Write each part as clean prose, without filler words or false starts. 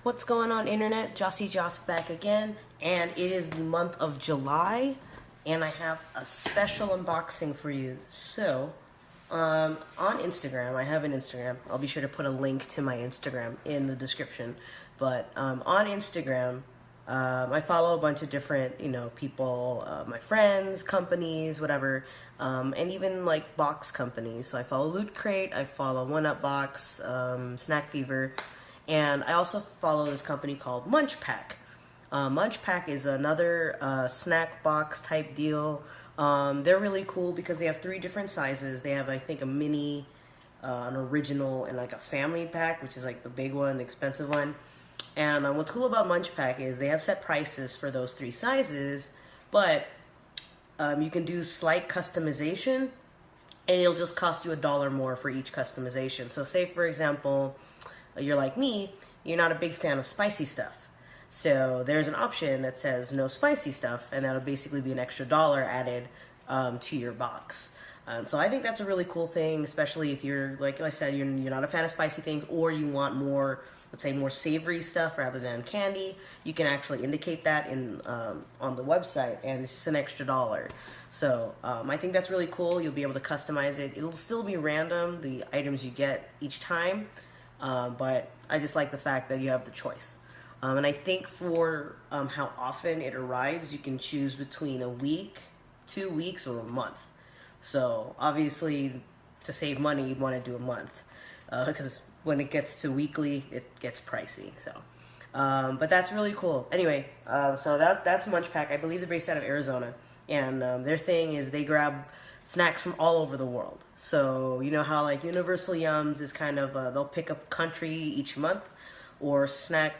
What's going on, internet? Jossie Joss back again, and it is the month of July, and I have a special unboxing for you. So, on Instagram, I have an Instagram. I'll be sure to put a link to my Instagram in the description. But on Instagram, I follow a bunch of different, people, my friends, companies, whatever, and even like box companies. So I follow Loot Crate, I follow One Up Box, Snack Fever. And I also follow this company called MunchPak. MunchPak is another snack box type deal. They're really cool because they have 3 different sizes. They have, I think, a mini, an original, and like a family pack, which is like the big one, the expensive one. And what's cool about MunchPak is they have set prices for those 3 sizes, but you can do slight customization, and it'll just cost you $1 more for each customization. So say, for example, you're like me, you're not a big fan of spicy stuff. So there's an option that says no spicy stuff, and that'll basically be an extra $1 added to your box. So I think that's a really cool thing, especially if you're, like I said, you're not a fan of spicy things, or you want more, let's say, more savory stuff rather than candy. You can actually indicate that in on the website, and it's just an extra $1. So I think that's really cool. You'll be able to customize it. It'll still be random, the items you get each time. But I just like the fact that you have the choice. And I think for how often it arrives, you can choose between a week, 2 weeks, or a month. So obviously, to save money, you'd want to do a month. Because when it gets to weekly, it gets pricey. So, but that's really cool. Anyway, so that's MunchPak. I believe they're based out of Arizona. And their thing is they grab snacks from all over the world. So you know how like Universal Yums is kind of they'll pick a country each month, or Snack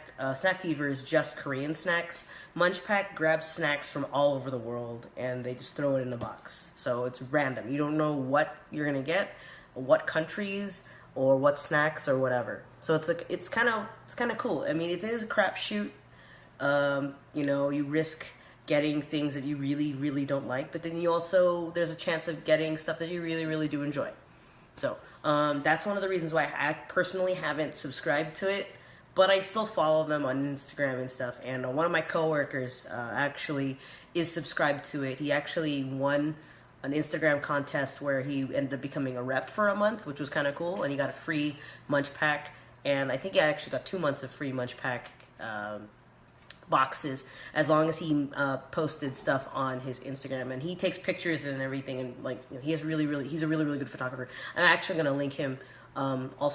Fever is just Korean snacks. MunchPak grabs snacks from all over the world and they just throw it in a box. So it's random. You don't know what you're gonna get, what countries, or what snacks or whatever. So it's kind of cool. I mean, it is a crapshoot. You risk getting things that you really don't like, but then there's a chance of getting stuff that you really do enjoy. So that's one of the reasons why I personally haven't subscribed to it, but I still follow them on Instagram and stuff. And one of my coworkers actually is subscribed to it. He actually won an Instagram contest where he ended up becoming a rep for a month, which was kind of cool, and he got a free MunchPak, and I think he actually got 2 months of free MunchPak boxes, as long as he posted stuff on his Instagram, and he takes pictures and everything, and he's a really good photographer. I'm actually going to link him I'll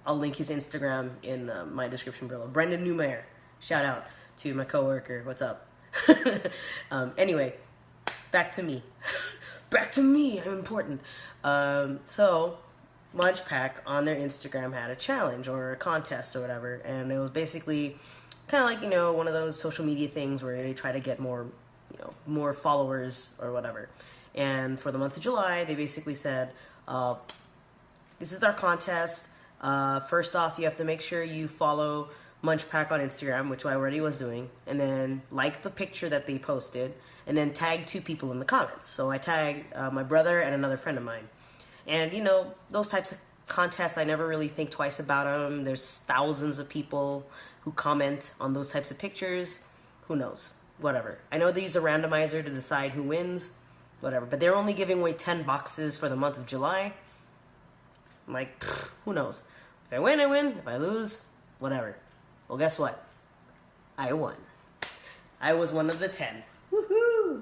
link his Instagram in my description below. Brendan Newmayer, shout out to my coworker. What's up? Anyway, back to me. I'm important. So MunchPak on their Instagram had a challenge or a contest or whatever, and it was basically kind of like, one of those social media things where they try to get more, more followers or whatever. And for the month of July, they basically said, this is our contest. First off, you have to make sure you follow MunchPak on Instagram, which I already was doing, and then like the picture that they posted, and then tag 2 people in the comments. So I tagged my brother and another friend of mine. And, those types of contests, I never really think twice about them. There's thousands of people who comment on those types of pictures. Who knows? Whatever. I know they use a randomizer to decide who wins. Whatever. But they're only giving away 10 boxes for the month of July. I'm like, who knows? If I win, I win. If I lose, whatever. Well, guess what? I won. I was one of the 10. Woohoo!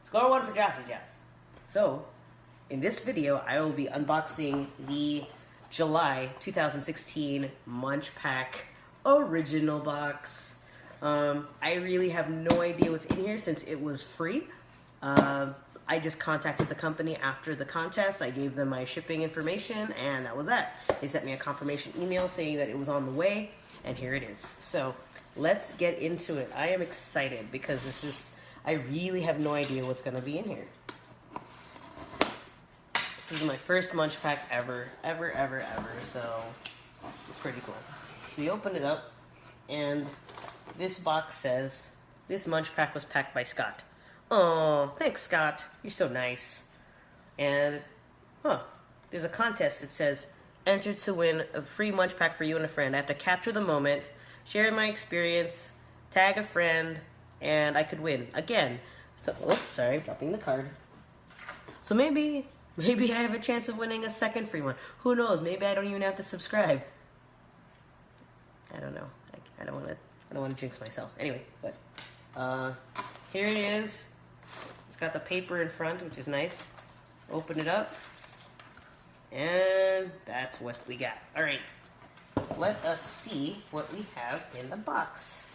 Score 1 for Jossie Joss. So, in this video, I will be unboxing the July 2016 MunchPak original box. I really have no idea what's in here since it was free. I just contacted the company after the contest. I gave them my shipping information, and that was that. They sent me a confirmation email saying that it was on the way, and here it is. So let's get into it. I am excited because I really have no idea what's going to be in here. This is my first MunchPak ever, so it's pretty cool. So you open it up, and this box says, this MunchPak was packed by Scott. Oh, thanks, Scott. You're so nice. And, there's a contest. It says, enter to win a free MunchPak for you and a friend. I have to capture the moment share my experience, tag a friend, and I could win again. So, sorry, dropping the card. So maybe I have a chance of winning a second free one. Who knows? Maybe I don't even have to subscribe. I don't know. I don't want to jinx myself. Anyway, but here it is. It's got the paper in front, which is nice. Open it up, and that's what we got. All right, let us see what we have in the box.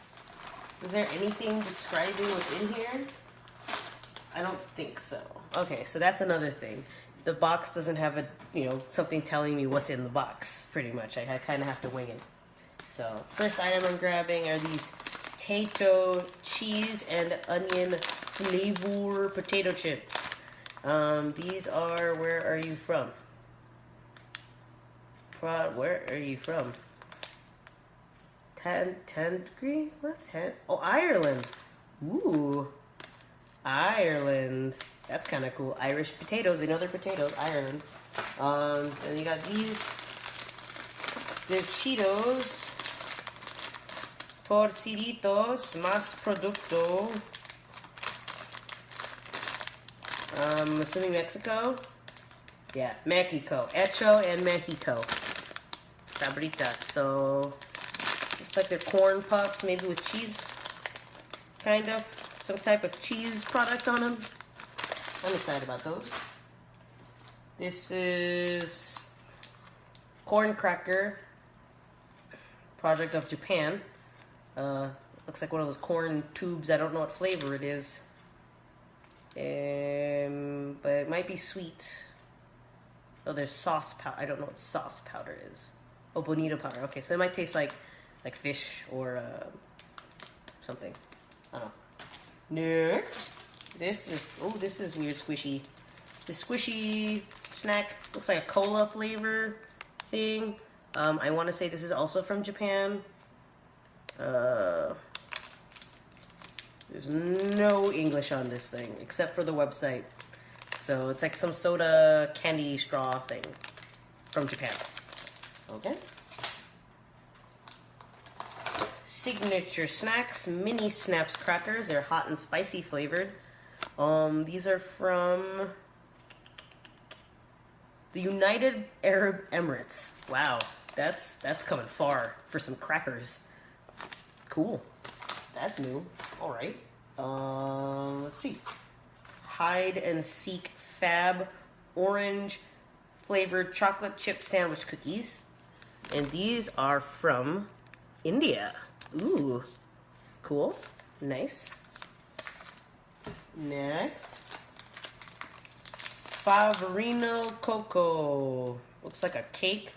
Is there anything describing what's in here? I don't think so. Okay, so that's another thing. The box doesn't have a, something telling me what's in the box, pretty much. I kind of have to wing it. So, first item I'm grabbing are these potato cheese and onion flavor potato chips. These are, where are you from? Where are you from? 10 degree? What? 10? Oh, Ireland. Ooh. Ireland. That's kind of cool. Irish potatoes. They know they're potatoes. Ireland. And you got these. They're Cheetos. Torciditos. Más producto. I'm assuming Mexico. Yeah, Mexico. Hecho en Mexico. Sabritas. So, looks like they're corn puffs, maybe with cheese. Kind of. Some type of cheese product on them. I'm excited about those. This is corn cracker. Product of Japan. Looks like one of those corn tubes. I don't know what flavor it is. But it might be sweet. Oh, there's sauce powder. I don't know what sauce powder is. Oh, bonito powder. Okay, so it might taste like fish or something. I don't know. Next, this is weird squishy. This squishy snack looks like a cola flavor thing. I want to say this is also from Japan. There's no English on this thing except for the website. So it's like some soda candy straw thing from Japan. Okay. Signature Snacks Mini Snaps crackers. They're hot and spicy flavored. These are from the United Arab Emirates. Wow, that's coming far for some crackers. Cool. That's new. All right. Let's see. Hide and Seek Fab orange flavored chocolate chip sandwich cookies, and these are from India. Ooh, cool, nice. Next, Favorino Cocoa. Looks like a cake,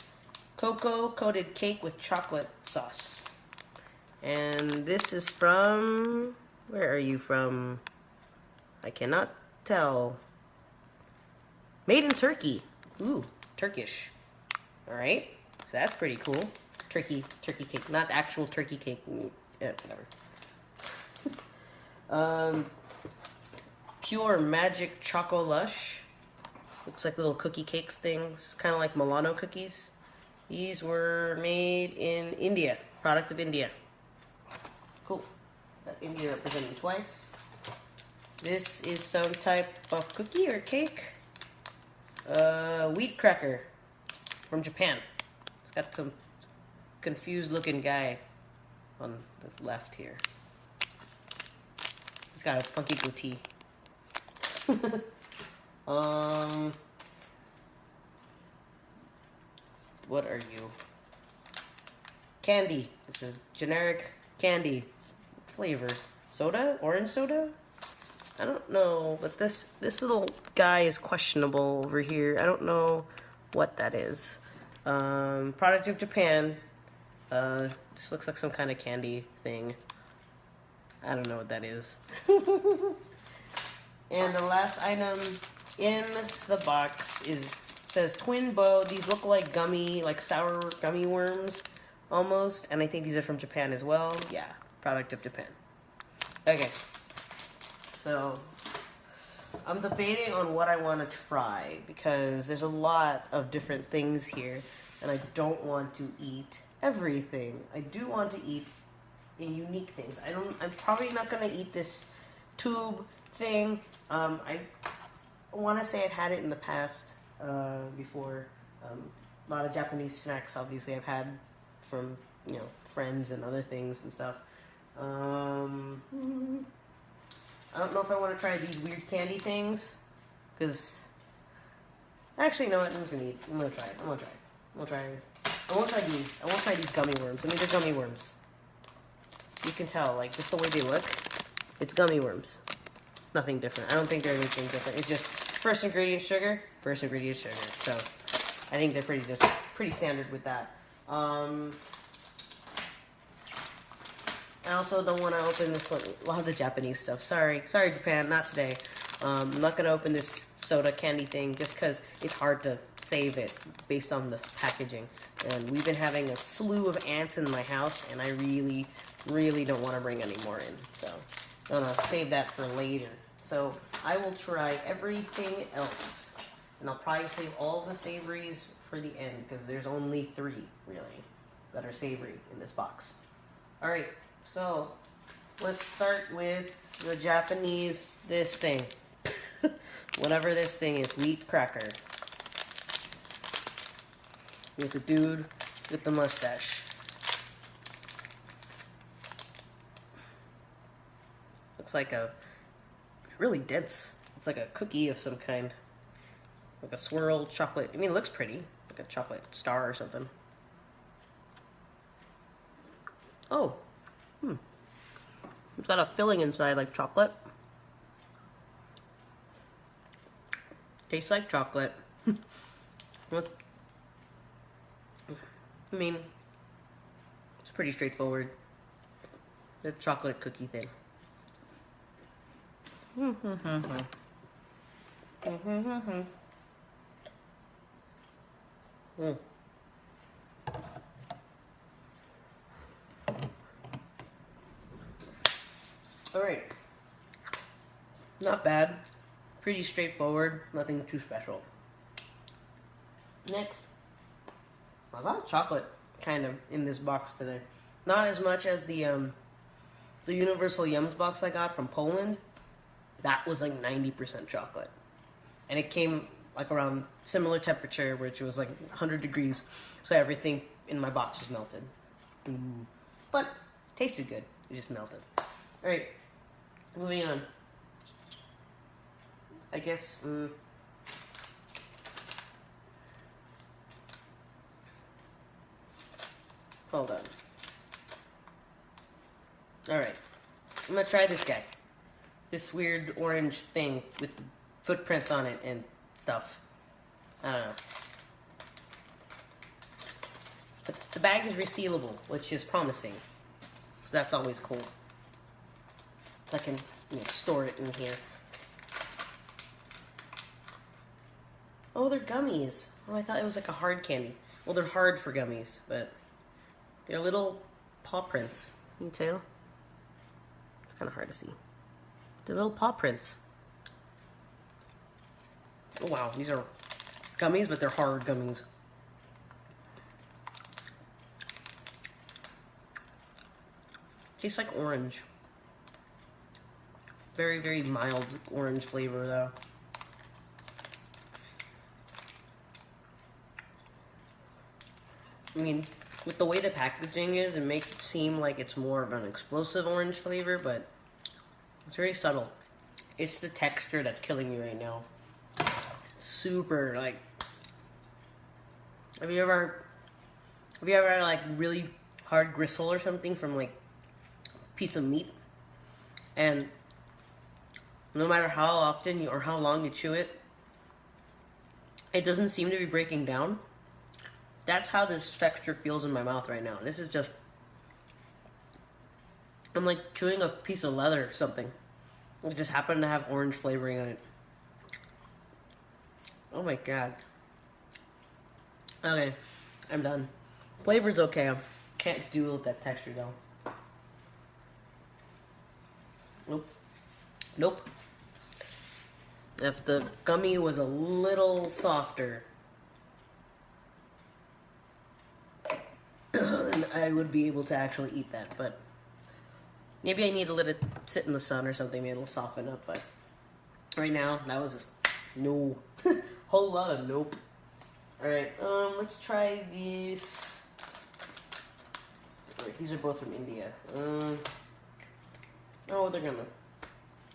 cocoa coated cake with chocolate sauce. And this is from, where are you from? I cannot tell. Made in Turkey. Ooh, Turkish. All right, so that's pretty cool. Turkey cake, not actual turkey cake. Whatever. Pure Magic Choco Lush. Looks like little cookie cakes things, kind of like Milano cookies. These were made in India, product of India. Cool. Got India represented twice. This is some type of cookie or cake. Wheat cracker from Japan. It's got some confused looking guy on the left here. He's got a funky goatee. What are you? Candy. It's a generic candy flavor. Soda? Orange soda? I don't know, but this little guy is questionable over here. I don't know what that is. Product of Japan. This looks like some kind of candy thing. I don't know what that is. And the last item in the box says Twin Bow. These look like sour gummy worms almost, and I think these are from Japan as well. Yeah, product of Japan. Okay. So, I'm debating on what I want to try because there's a lot of different things here. and I don't want to eat everything. I do want to eat unique things. I'm probably not gonna eat this tube thing. I want to say I've had it in the past before. A lot of Japanese snacks, obviously, I've had from friends and other things and stuff. I don't know if I want to try these weird candy things, because actually, you know what? I'm gonna try it. I won't try these. I won't try these gummy worms. I mean, they're gummy worms. You can tell, like, just the way they look. It's gummy worms. Nothing different. I don't think they're anything different. It's just first ingredient sugar, first ingredient sugar. So I think they're pretty standard with that. I also don't want to open this one. A lot of the Japanese stuff. Sorry, Japan, not today. I'm not gonna open this soda candy thing just because it's hard to save it based on the packaging. And we've been having a slew of ants in my house, and I really, really don't want to bring any more in. So I'm gonna save that for later. So I will try everything else, and I'll probably save all the savories for the end because there's only 3 really that are savory in this box. All right. So, let's start with the Japanese, this thing. Whatever this thing is, wheat cracker. With the dude with the mustache. Looks like really dense. It's like a cookie of some kind. Like a swirled chocolate. I mean, it looks pretty. Like a chocolate star or something. Oh. It's got a filling inside like chocolate. Tastes like chocolate. I mean, it's pretty straightforward. The chocolate cookie thing. Alright. Not bad. Pretty straightforward. Nothing too special. Next. There's a lot of chocolate, kind of, in this box today. Not as much as the Universal Yums box I got from Poland. That was like 90% chocolate. And it came like around similar temperature, which was like 100 degrees. So everything in my box was melted. But tasted good. It just melted. Alright. Moving on. I guess, hold on. Alright. I'm gonna try this guy. This weird orange thing with the footprints on it and stuff. I don't know. But the bag is resealable, which is promising. So that's always cool. So I can store it in here. Oh, they're gummies. Oh, I thought it was like a hard candy. Well, they're hard for gummies, but they're little paw prints. Can you tell? It's kind of hard to see. They're little paw prints. Oh, wow. These are gummies, but they're hard gummies. Tastes like orange. Very, very mild orange flavor, though. I mean, with the way the packaging is, it makes it seem like it's more of an explosive orange flavor, but it's very subtle. It's the texture that's killing me right now. Super, like... Have you ever had, like, really hard gristle or something from, like, a piece of meat? And no matter how often or how long you chew it, it doesn't seem to be breaking down. That's how this texture feels in my mouth right now. This is just... I'm like chewing a piece of leather or something. It just happened to have orange flavoring on it. Oh my god. Okay, I'm done. Flavor's okay. I can't deal with that texture though. Nope. Nope. If the gummy was a little softer, I would be able to actually eat that, but maybe I need to let it sit in the sun or something. Maybe it'll soften up, but right now, that was just no. Whole lot of nope. Alright, let's try these. Alright, these are both from India. Oh, they're gonna...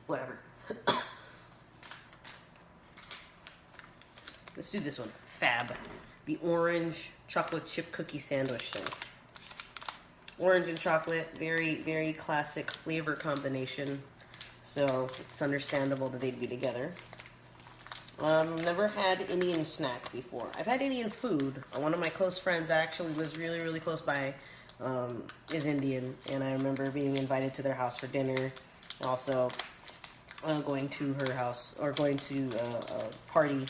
Whatever. Let's do this one. Fab. The orange chocolate chip cookie sandwich thing. Orange and chocolate, very, very classic flavor combination. So it's understandable that they'd be together. Never had Indian snack before. I've had Indian food. One of my close friends actually lives really, really close by, is Indian, and I remember being invited to their house for dinner. Also, going to her house, or going to a party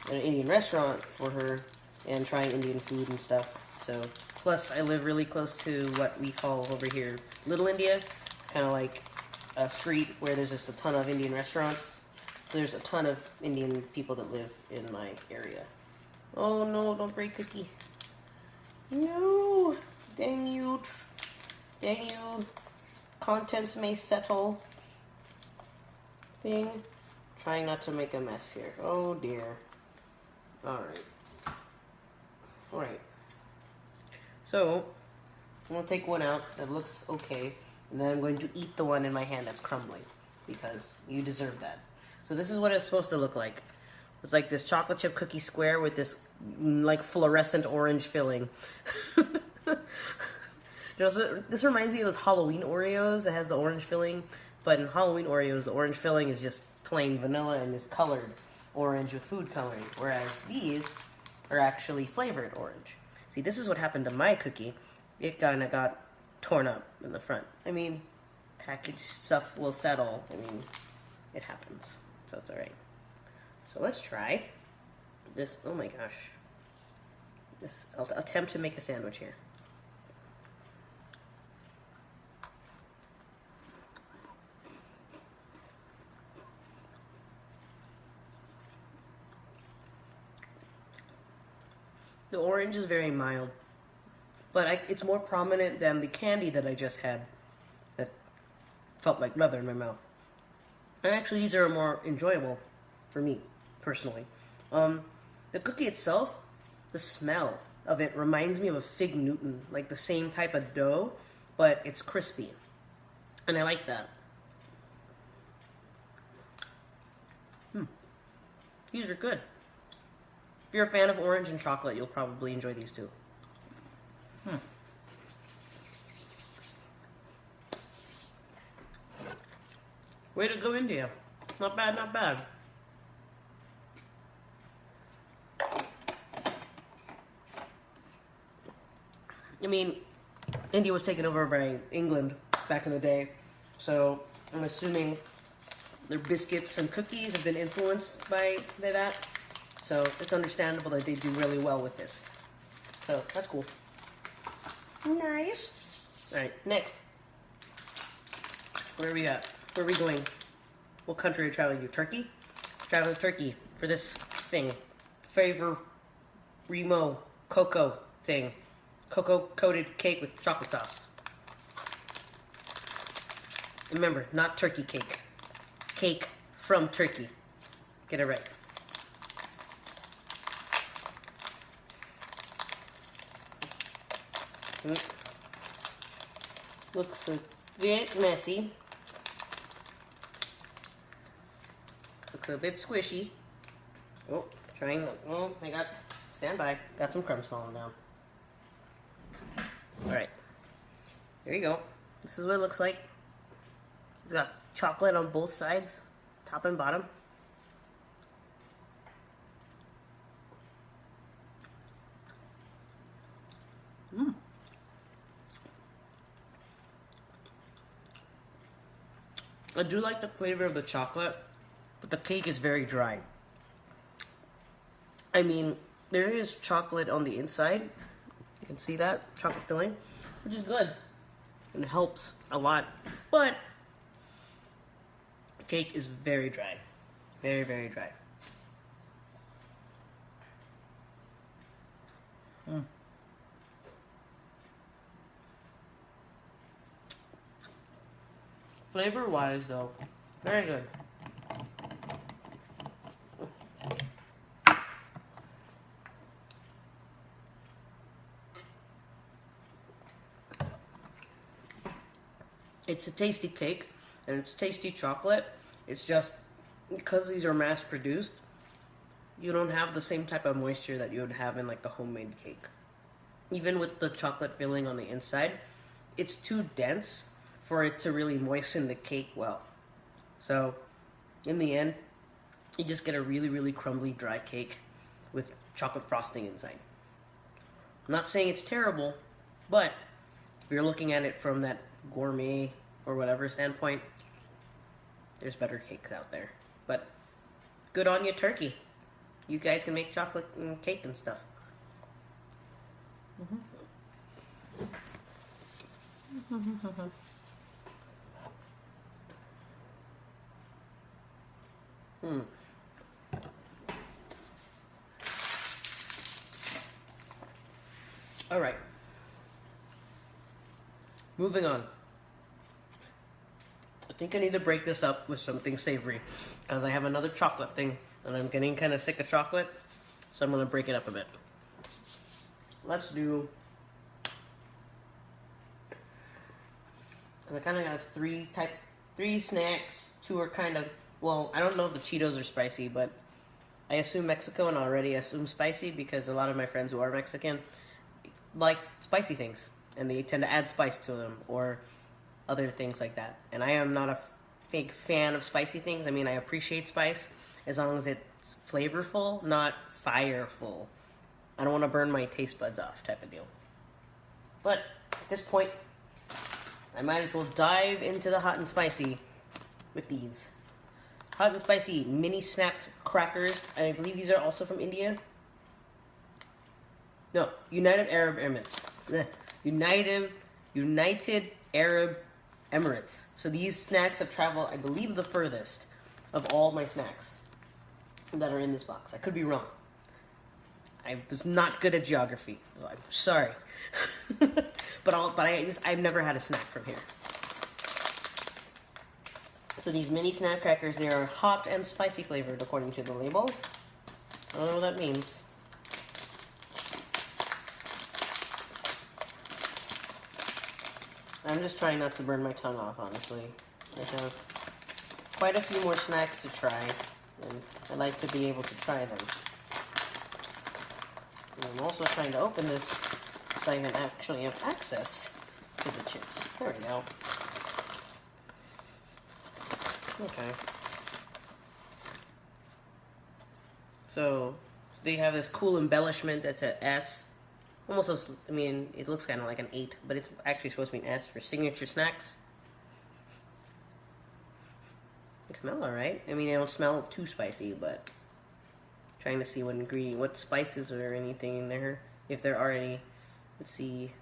at an Indian restaurant for her, and trying Indian food and stuff. So, plus I live really close to what we call over here Little India. It's kind of like a street where there's just a ton of Indian restaurants. So there's a ton of Indian people that live in my area. Oh no, don't break cookie. No, dang you. Dang you. Contents may settle. Thing. Trying not to make a mess here. Oh dear. Alright. Alright. So, I'm going to take one out that looks okay. And then I'm going to eat the one in my hand that's crumbling. Because you deserve that. So this is what it's supposed to look like. It's like this chocolate chip cookie square with this like fluorescent orange filling. You know, so this reminds me of those Halloween Oreos that has the orange filling. But in Halloween Oreos, the orange filling is just plain vanilla and is colored orange with food coloring. Whereas these are actually flavored orange. See, this is what happened to my cookie. It kind of got torn up in the front. I mean, packaged stuff will settle. I mean, it happens. So it's alright. So let's try this. Oh my gosh. I'll attempt to make a sandwich here. The orange is very mild, but it's more prominent than the candy that I just had that felt like leather in my mouth. And actually, these are more enjoyable for me, personally. The cookie itself, the smell of it reminds me of a Fig Newton, like the same type of dough, but it's crispy. And I like that. These are good. If you're a fan of orange and chocolate, you'll probably enjoy these too. Way to go, India. Not bad, not bad. I mean, India was taken over by England back in the day, so I'm assuming their biscuits and cookies have been influenced by that. So it's understandable that they do really well with this. So that's cool. Nice. Alright, next. Where are we at? Where are we going? What country are we traveling to? Turkey? Traveling to Turkey for this thing. Favor Remo cocoa thing. Cocoa coated cake with chocolate sauce. Remember, not turkey cake. Cake from Turkey. Get it right. Looks a bit messy. Looks a bit squishy. Oh, trying. Oh, stand by. Got some crumbs falling down. Alright. There you go. This is what it looks like. It's got chocolate on both sides, top and bottom. I do like the flavor of the chocolate, but the cake is very dry. I mean, there is chocolate on the inside. You can see that, chocolate filling, which is good. And it helps a lot. But the cake is very dry. Very, very dry. Flavor-wise, though, very good. It's a tasty cake, and it's tasty chocolate. It's just, because these are mass-produced, you don't have the same type of moisture that you would have in like a homemade cake. Even with the chocolate filling on the inside, it's too dense for it to really moisten the cake well. So, in the end, you just get a really, really crumbly, dry cake with chocolate frosting inside. I'm not saying it's terrible, but if you're looking at it from that gourmet or whatever standpoint, there's better cakes out there. But good on you, turkey. You guys can make chocolate and cake and stuff. All right. Moving on. I think I need to break this up with something savory because I have another chocolate thing and I'm getting kind of sick of chocolate, so I'm going to break it up a bit. Let's do, because I kind of got three snacks. Two are kind of, well, I don't know if the Cheetos are spicy, but I assume Mexico and already assume spicy because a lot of my friends who are Mexican like spicy things and they tend to add spice to them or other things like that. And I am not a big fan of spicy things. I mean, I appreciate spice as long as it's flavorful, not fireful. I don't want to burn my taste buds off type of deal. But at this point, I might as well dive into the hot and spicy with these. Hot and spicy mini snap crackers. And I believe these are also from India. No, United Arab Emirates. United Arab Emirates. So these snacks have traveled, I believe, the furthest of all my snacks that are in this box. I could be wrong. I was not good at geography. I'm sorry. I've never had a snack from here. So these mini snap crackers, they are hot and spicy flavored according to the label. I don't know what that means. I'm just trying not to burn my tongue off, honestly. I have quite a few more snacks to try, and I like to be able to try them. And I'm also trying to open this so I can actually have access to the chips. There we go. Okay. So, they have this cool embellishment that's an S. Almost, I mean, it looks kind of like an 8, but it's actually supposed to be an S for signature snacks. They smell alright. I mean, they don't smell too spicy, but trying to see what spices or anything in there, if there are any. Let's see.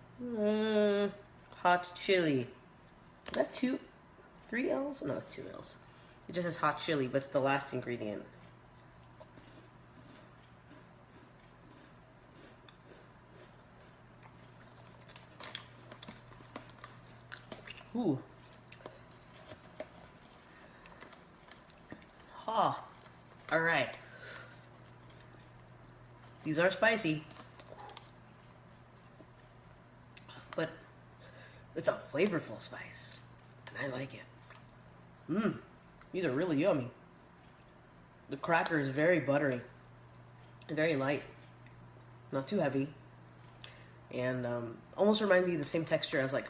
Hot chili. Is that 3 L's? No, it's 2 L's. It just says hot chili, but it's the last ingredient. Ooh. Oh. Alright. These are spicy. But it's a flavorful spice. And I like it. These are really yummy. The cracker is very buttery. Very light. Not too heavy. And almost remind me of the same texture as like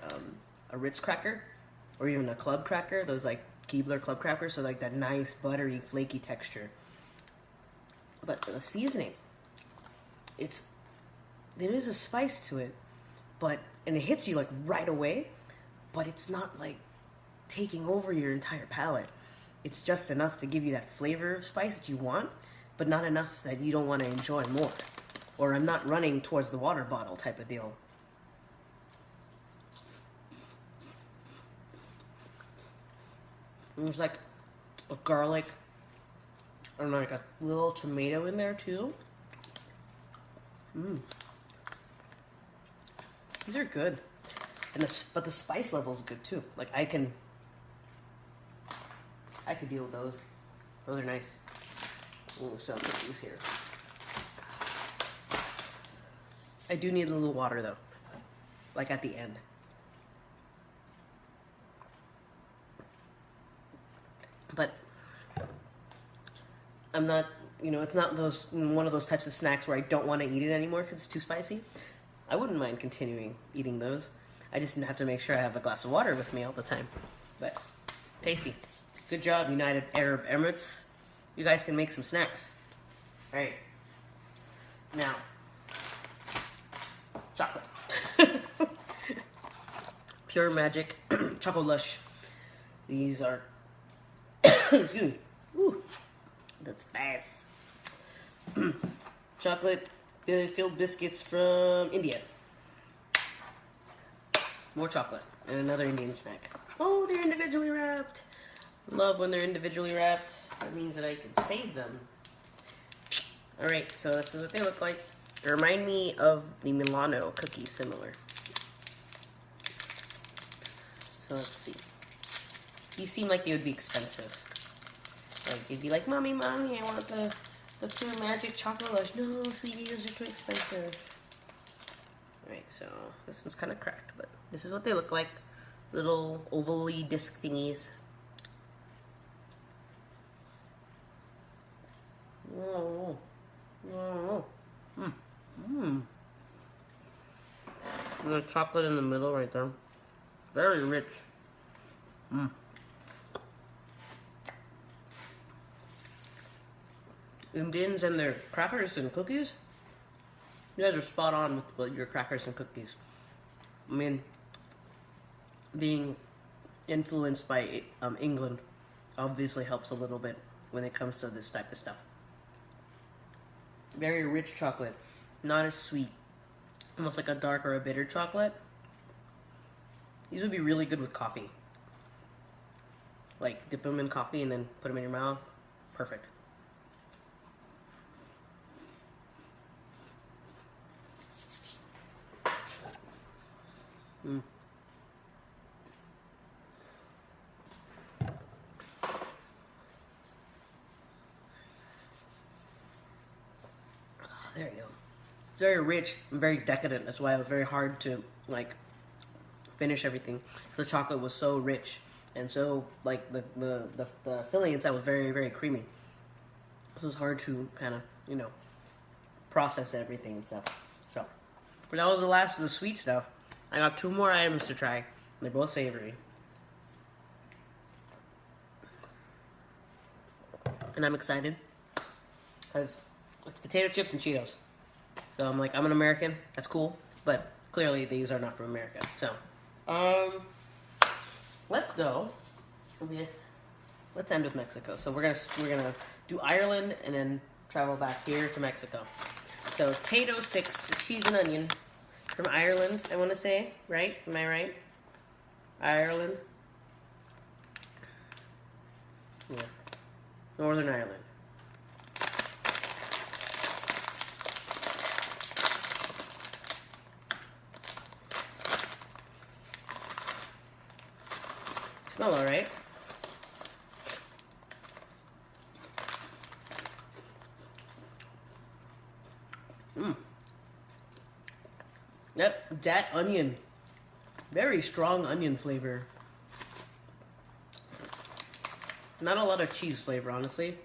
a Ritz cracker or even a club cracker, those like Keebler club crackers, so like that nice buttery flaky texture. But the seasoning, there is a spice to it, and it hits you like right away, but it's not like taking over your entire palate. It's just enough to give you that flavor of spice that you want, but not enough that you don't want to enjoy more. Or I'm not running towards the water bottle type of deal. And there's like a garlic, I don't know, like a little tomato in there too. These are good. But the spice level is good too. Like I could deal with those. Those are nice. Ooh, so I'll put these here. I do need a little water though, like at the end. But I'm not, it's not one of those types of snacks where I don't want to eat it anymore because it's too spicy. I wouldn't mind continuing eating those. I just have to make sure I have a glass of water with me all the time. But tasty. Good job, United Arab Emirates. You guys can make some snacks. All right. Now, chocolate. Pure Magic Choco Lush. These are, excuse me. Ooh, that's fast. Chocolate filled biscuits from India. More chocolate and another Indian snack. Oh, they're individually wrapped. Love when they're individually wrapped. That means that I can save them. Alright, so this is what they look like. They remind me of the Milano cookie, similar. So let's see. These seem like they would be expensive. Like, you'd be like, Mommy, I want the Pure Magic Chocolate Lush. No, sweetie, those are too expensive. Alright, so this one's kind of cracked, but this is what they look like. Little ovally disc thingies. Oh. Oh. And the chocolate in the middle right there. Very rich. Indians and their crackers and cookies. You guys are spot on with your crackers and cookies. I mean, being influenced by England obviously helps a little bit when it comes to this type of stuff. Very rich chocolate, not as sweet. Almost like a dark or a bitter chocolate. These would be really good with coffee. Like, dip them in coffee and then put them in your mouth. Perfect. There you go. It's very rich and very decadent. That's why it was very hard to, like, finish everything. Because the chocolate was so rich. And so, like, the filling inside was very, very creamy. So it was hard to kind of, process everything and stuff. So, but that was the last of the sweet stuff. I got 2 more items to try. They're both savory. And I'm excited. Because it's potato chips and Cheetos. So I'm like, I'm an American. That's cool. But clearly these are not from America. So, let's go with, let's end with Mexico. So we're gonna do Ireland and then travel back here to Mexico. So Tato 6 cheese and onion from Ireland, I want to say, right? Am I right? Ireland. Yeah. Northern Ireland. Smell all right. Yep, that onion. Very strong onion flavor. Not a lot of cheese flavor, honestly.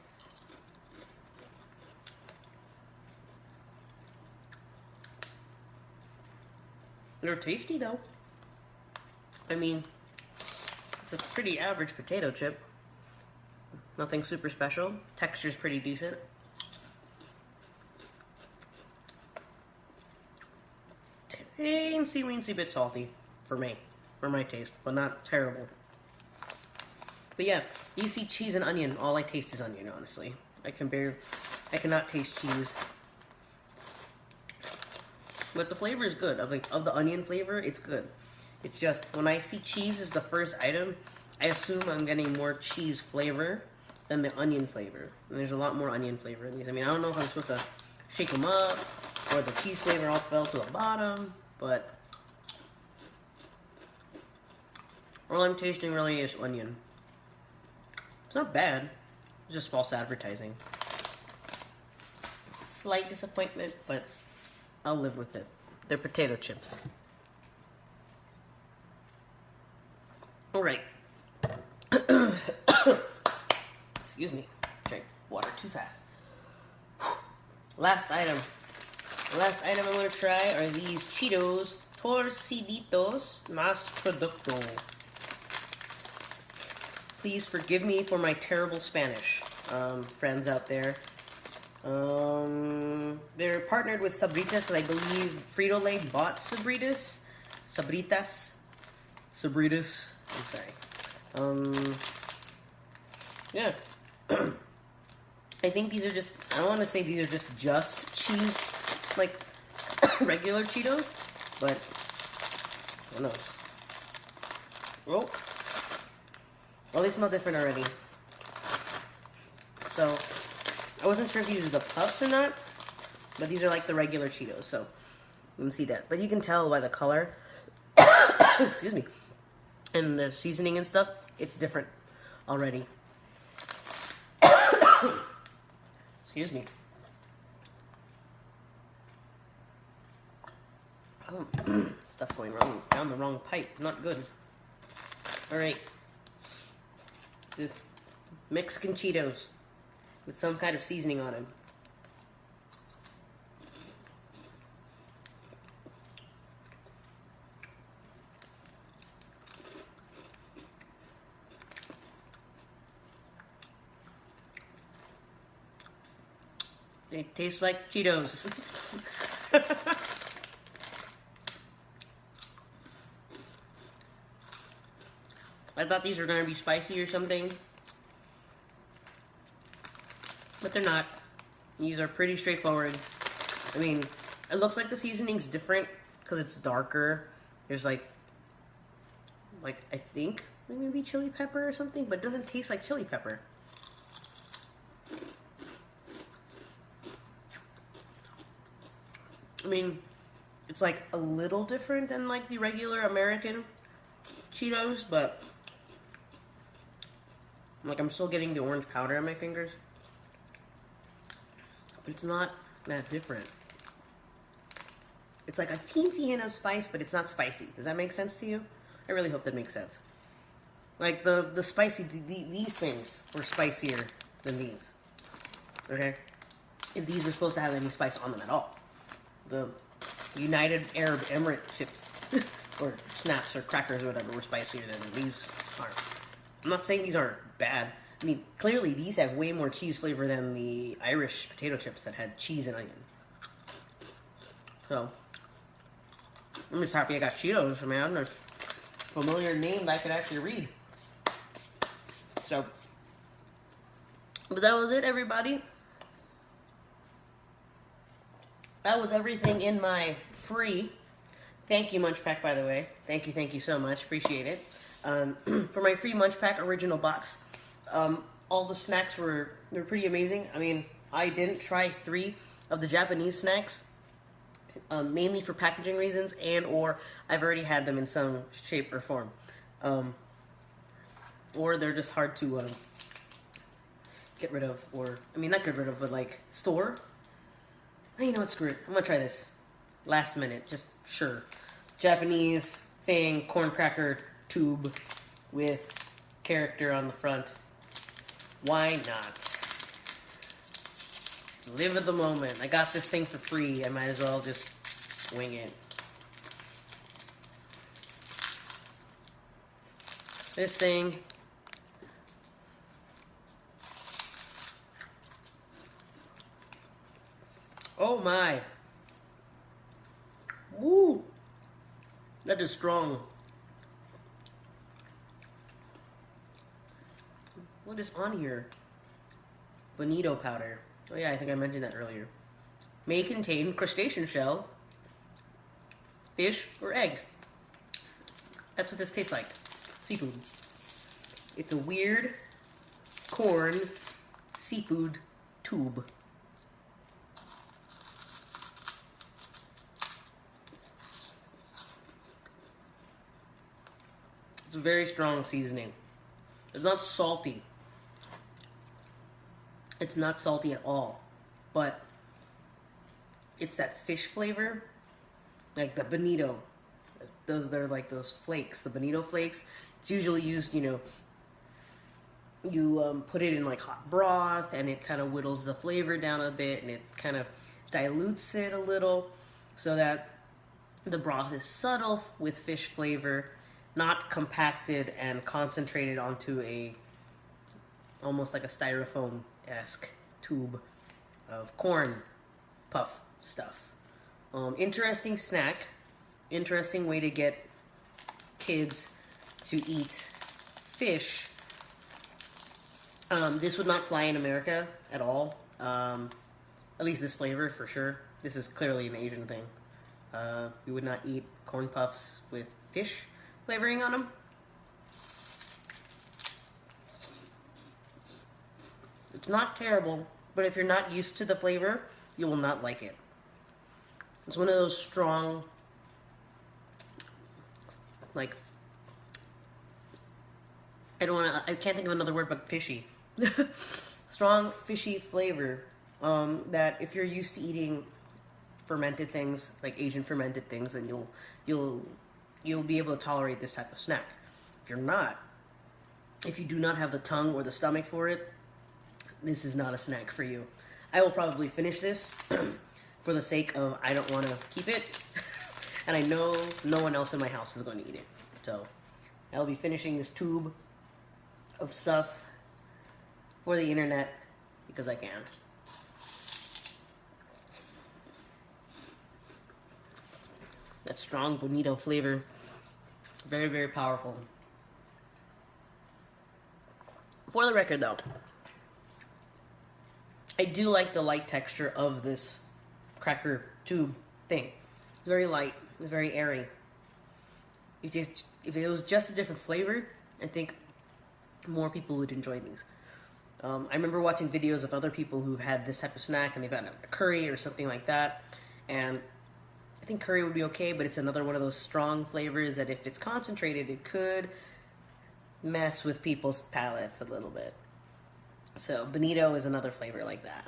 They're tasty, though. I mean, it's a pretty average potato chip. Nothing super special. Texture's pretty decent. Teensy-weensy bit salty for me, for my taste, but not terrible. But yeah, you see cheese and onion, all I taste is onion, honestly. I cannot taste cheese. But the flavor is good. Of the onion flavor, it's good. It's just, when I see cheese as the first item, I assume I'm getting more cheese flavor than the onion flavor. And there's a lot more onion flavor in these. I mean, I don't know if I'm supposed to shake them up, or the cheese flavor all fell to the bottom, but all I'm tasting really is onion. It's not bad. It's just false advertising. Slight disappointment, but I'll live with it. They're potato chips. Alright. Excuse me. Drank water too fast. Last item. The last item I'm going to try are these Cheetos Torciditos Más Producto. Please forgive me for my terrible Spanish, friends out there. They're partnered with Sabritas, but I believe Frito-Lay bought Sabritas. Sabritas. I'm sorry. Yeah. I think these are just, I don't want to say these are just cheese, like regular Cheetos, but who knows? Oh. Well, they smell different already. So, I wasn't sure if these are the puffs or not, but these are like the regular Cheetos, so you can see that. But you can tell by the color, excuse me, and the seasoning and stuff, it's different already. Excuse me. Oh, stuff going wrong down the wrong pipe. Not good. Alright. Mexican Cheetos with some kind of seasoning on them. They taste like Cheetos. I thought these were going to be spicy or something, but they're not. These are pretty straightforward. I mean, it looks like the seasoning's different because it's darker. There's like I think maybe chili pepper or something, but it doesn't taste like chili pepper. I mean, it's like a little different than like the regular American Cheetos, but like I'm still getting the orange powder on my fingers. But it's not that different. It's like a teensy hint of spice, but it's not spicy. Does that make sense to you? I really hope that makes sense. Like the spicy, these things were spicier than these. Okay? If these were supposed to have any spice on them at all. The United Arab Emirate chips, or snaps, or crackers, or whatever, were spicier than these are. I'm not saying these aren't bad. I mean, clearly these have way more cheese flavor than the Irish potato chips that had cheese and onion. So, I'm just happy I got Cheetos, man. There's a familiar name that I could actually read. So, but that was it, everybody. That was everything in my free. Thank you, MunchPak, by the way. Thank you so much. Appreciate it. For my free MunchPak original box, all the snacks they're pretty amazing. I mean, I didn't try 3 of the Japanese snacks, mainly for packaging reasons, and or I've already had them in some shape or form. Or they're just hard to get rid of, or, I mean, not get rid of, but like, store. You know what, screw it. I'm gonna try this. Last minute, just sure. Japanese thing, corn cracker tube with character on the front. Why not? Live at the moment. I got this thing for free. I might as well just wing it. This thing. Oh my. Woo. That is strong. What is on here? Bonito powder. Oh yeah, I think I mentioned that earlier. May contain crustacean shell, fish, or egg. That's what this tastes like. Seafood. It's a weird corn seafood tube. It's a very strong seasoning. It's not salty. It's not salty at all, but it's that fish flavor, like the bonito. They're like those flakes, the bonito flakes. It's usually used, you put it in like hot broth, and it kind of whittles the flavor down a bit, and it kind of dilutes it a little, so that the broth is subtle with fish flavor, not compacted and concentrated onto a almost like a styrofoam-esque tube of corn puff stuff. Interesting snack. Interesting way to get kids to eat fish. This would not fly in America at all. At least this flavor, for sure. This is clearly an Asian thing. You would not eat corn puffs with fish flavoring on them. It's not terrible, but if you're not used to the flavor, you will not like it. It's one of those strong, like, I can't think of another word but fishy. Strong, fishy flavor that if you're used to eating fermented things, like Asian fermented things, then you'll be able to tolerate this type of snack. If you're not, if you do not have the tongue or the stomach for it, this is not a snack for you. I will probably finish this for the sake of I don't want to keep it, and I know no one else in my house is going to eat it. So I'll be finishing this tube of stuff for the internet because I can. That strong bonito flavor, very, very powerful. For the record though, I do like the light texture of this cracker tube thing. It's very light, it's very airy. If it was just a different flavor, I think more people would enjoy these. I remember watching videos of other people who've had this type of snack and they've gotten a curry or something like that, and I think curry would be okay, but it's another one of those strong flavors that if it's concentrated, it could mess with people's palates a little bit. So bonito is another flavor like that.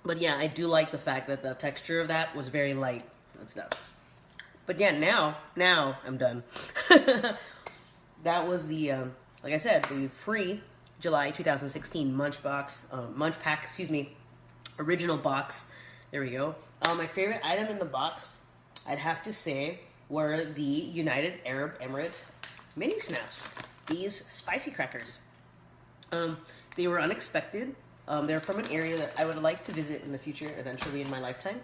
But yeah, I do like the fact that the texture of that was very light and stuff. But yeah, now I'm done. That was the, like I said, the free July 2016 MunchPak, original box. There we go. My favorite item in the box, I'd have to say, were the United Arab Emirates mini snaps. These spicy crackers. They were unexpected. They're from an area that I would like to visit in the future, eventually in my lifetime.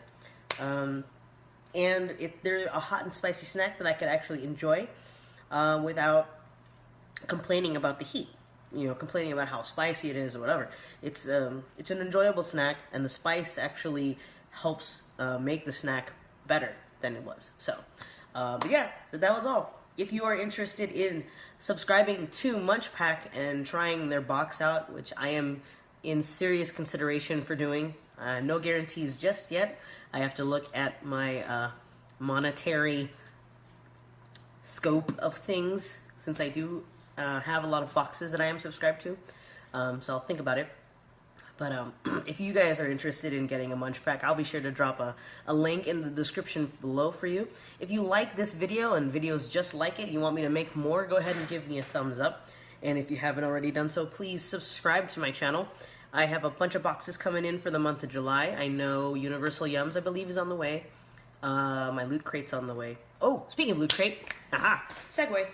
And they're a hot and spicy snack that I could actually enjoy without complaining about the heat. Complaining about how spicy it is or whatever. It's an enjoyable snack, and the spice actually helps make the snack better than it was. So, but yeah, that was all. If you are interested in subscribing to MunchPak and trying their box out, which I am in serious consideration for doing, no guarantees just yet. I have to look at my monetary scope of things, since I do have a lot of boxes that I am subscribed to, so I'll think about it. But if you guys are interested in getting a MunchPak, I'll be sure to drop a link in the description below for you. If you like this video and videos just like it, you want me to make more, go ahead and give me a thumbs up. And if you haven't already done so, please subscribe to my channel. I have a bunch of boxes coming in for the month of July. I know Universal Yums, I believe, is on the way. My Loot Crate's on the way. Oh, speaking of Loot Crate, segue.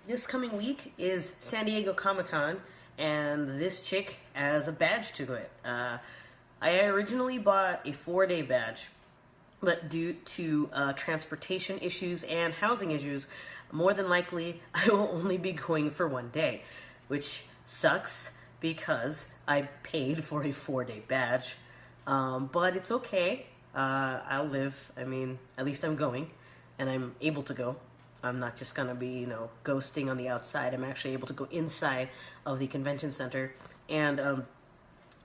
This coming week is San Diego Comic-Con, and this chick has a badge to it. I originally bought a 4-day badge, but due to transportation issues and housing issues, more than likely I will only be going for 1 day, which sucks because I paid for a 4-day badge. But it's okay. I'll live. I mean, at least I'm going, and I'm able to go. I'm not just gonna be, ghosting on the outside. I'm actually able to go inside of the convention center and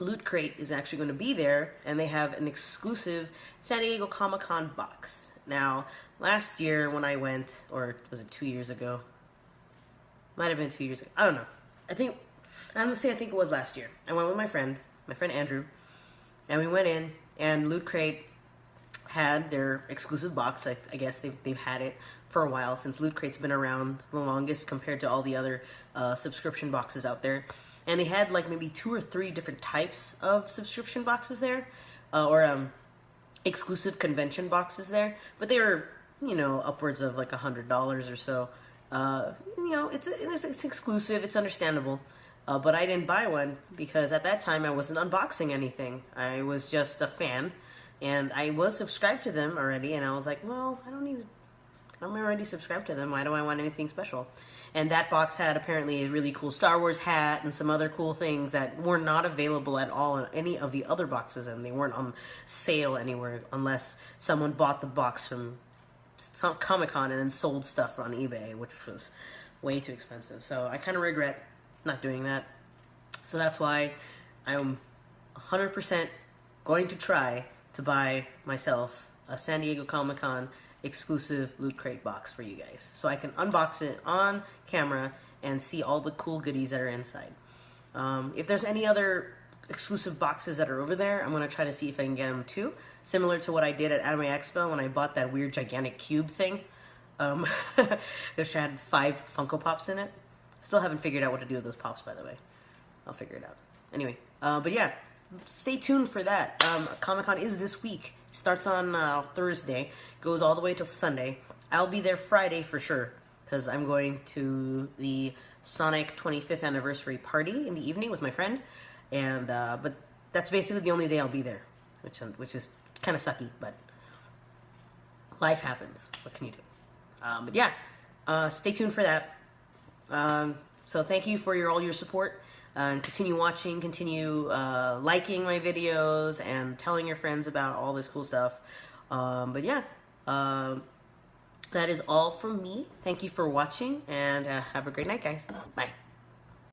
Loot Crate is actually going to be there, and they have an exclusive San Diego Comic-Con box. Now, last year when I went, or was it 2 years ago? Might have been 2 years ago. I don't know. I think it was last year. I went with my friend Andrew, and we went in, and Loot Crate had their exclusive box. I guess they've had it for a while, since Loot Crate's been around the longest compared to all the other subscription boxes out there. And they had like maybe 2 or 3 different types of subscription boxes there, or exclusive convention boxes there. But they were, you know, upwards of like $100 or so. You know, it's exclusive. It's understandable. But I didn't buy one because at that time I wasn't unboxing anything. I was just a fan, and I was subscribed to them already. And I was like, well, I'm already subscribed to them. Why do I want anything special? And that box had apparently a really cool Star Wars hat and some other cool things that were not available at all in any of the other boxes, and they weren't on sale anywhere unless someone bought the box from some Comic-Con and then sold stuff on eBay, which was way too expensive. So I kind of regret not doing that. So that's why I'm 100% going to try to buy myself a San Diego Comic-Con exclusive Loot Crate box for you guys, so I can unbox it on camera and see all the cool goodies that are inside. If there's any other exclusive boxes that are over there, I'm going to try to see if I can get them too, similar to what I did at Anime Expo when I bought that weird gigantic cube thing, which had 5 Funko Pops in it. Still haven't figured out what to do with those pops, by the way. I'll figure it out. Anyway, but yeah, stay tuned for that. Comic-Con is this week. It starts on Thursday, goes all the way till Sunday. I'll be there Friday for sure, because I'm going to the Sonic 25th anniversary party in the evening with my friend, and but that's basically the only day I'll be there, which is kind of sucky, but life happens. What can you do? But yeah, stay tuned for that. So thank you for all your support. And continue watching, continue liking my videos, and telling your friends about all this cool stuff. But yeah, that is all from me. Thank you for watching, and have a great night, guys. Bye.